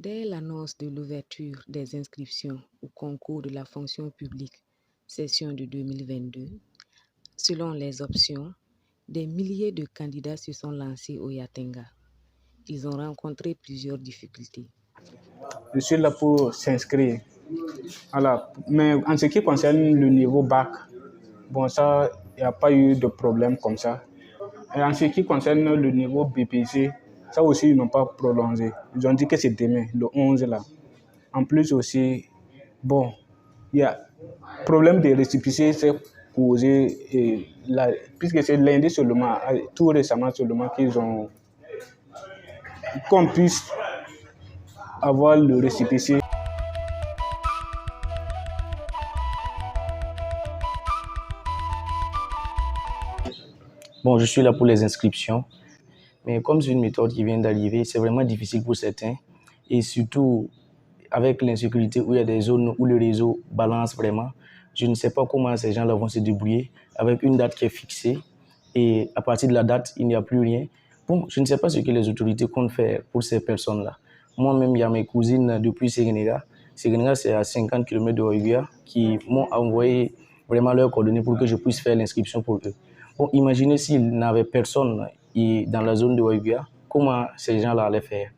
Dès l'annonce de l'ouverture des inscriptions au concours de la fonction publique session de 2022, selon les options, des milliers de candidats se sont lancés au Yatenga. Ils ont rencontré plusieurs difficultés. Je suis là pour s'inscrire. Voilà. Mais en ce qui concerne le niveau bac, bon, ça, il n'y a pas eu de problème comme ça. Et en ce qui concerne le niveau BPC, ça aussi, ils n'ont pas prolongé. Ils ont dit que c'est demain, le 11 là. En plus aussi, bon, il y a problème de récépissé s'est posé, puisque c'est lundi seulement, tout récemment seulement qu'on puisse avoir le récépissé. Bon, je suis là pour les inscriptions, mais comme c'est une méthode qui vient d'arriver, c'est vraiment difficile pour certains. Et surtout, avec l'insécurité où il y a des zones où le réseau balance vraiment, je ne sais pas comment ces gens-là vont se débrouiller avec une date qui est fixée. Et à partir de la date, il n'y a plus rien. Bon, je ne sais pas ce que les autorités comptent faire pour ces personnes-là. Moi-même, il y a mes cousines depuis Séguénéga. Séguénéga, c'est à 50 km de Waiguia, qui m'ont envoyé vraiment leurs coordonnées pour que je puisse faire l'inscription pour eux. Bon, imaginez s'ils n'avaient personne dans la zone de Waiguia, comment ces gens-là allaient faire?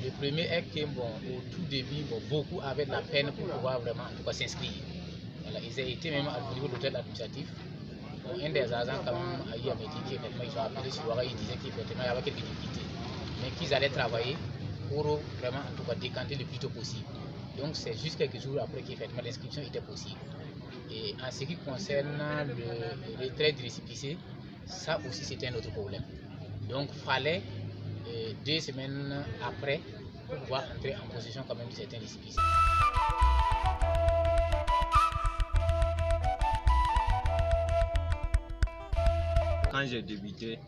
Le premier est que, au tout début, beaucoup avaient de la peine pour pouvoir vraiment s'inscrire. Voilà, ils ont été même au niveau de l'hôtel administratif. Un des agents quand même a eu à me dire qu'effectivement ils ont appelé sur Ouaga, ils disaient qu'effectivement il y avait quelques difficultés, mais qu'ils allaient travailler pour vraiment décanter le plus tôt possible. Donc c'est juste quelques jours après qu'effectivement l'inscription était possible. Et en ce qui concerne le retrait du récépissé, ça aussi c'était un autre problème. Donc il fallait 2 semaines après pour pouvoir entrer en possession quand même de certains récépissés. Quand j'ai débuté,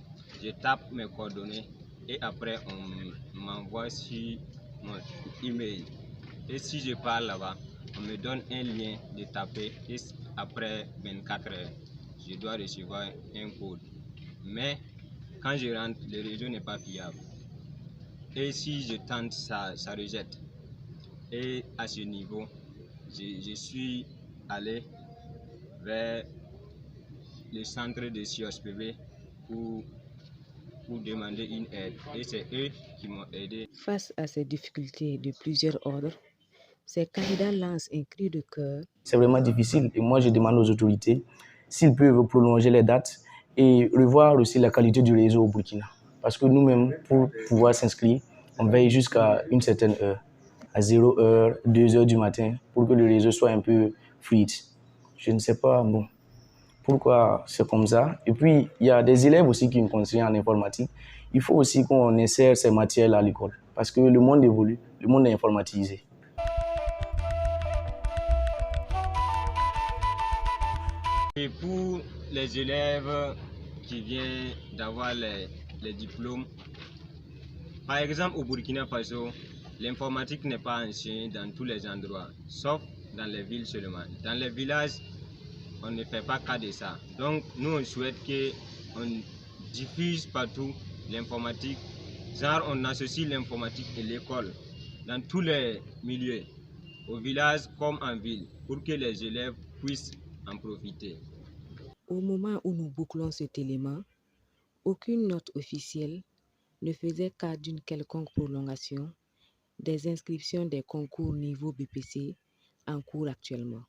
je tape mes coordonnées et après on m'envoie sur mon email. Et si je pars là-bas, on me donne un lien de taper et après 24 heures, je dois recevoir un code. Mais quand je rentre, le réseau n'est pas fiable. Et si je tente, ça rejette. Et à ce niveau, je suis allé vers le centre de CIOSPB pour demander une aide. Et c'est eux qui m'ont aidé. Face à ces difficultés de plusieurs ordres, ces candidats lancent un cri de cœur. C'est vraiment difficile et moi je demande aux autorités s'ils peuvent prolonger les dates et revoir aussi la qualité du réseau au Burkina. Parce que nous-mêmes, pour pouvoir s'inscrire, on veille jusqu'à une certaine heure, à 0h, 2h du matin, pour que le réseau soit un peu fluide. Je ne sais pas pourquoi c'est comme ça. Et puis, il y a des élèves aussi qui me conseillent en informatique. Il faut aussi qu'on insère ces matières à l'école parce que le monde évolue, le monde est informatisé. Et pour les élèves qui viennent d'avoir les diplômes, par exemple au Burkina Faso, l'informatique n'est pas enseignée dans tous les endroits, sauf dans les villes seulement. Dans les villages, on ne fait pas cas de ça. Donc nous on souhaite qu'on diffuse partout l'informatique. Genre on associe l'informatique et l'école dans tous les milieux, au village comme en ville, pour que les élèves puissent en profiter. Au moment où nous bouclons cet élément, aucune note officielle ne faisait cas d'une quelconque prolongation des inscriptions des concours niveau BPC en cours actuellement.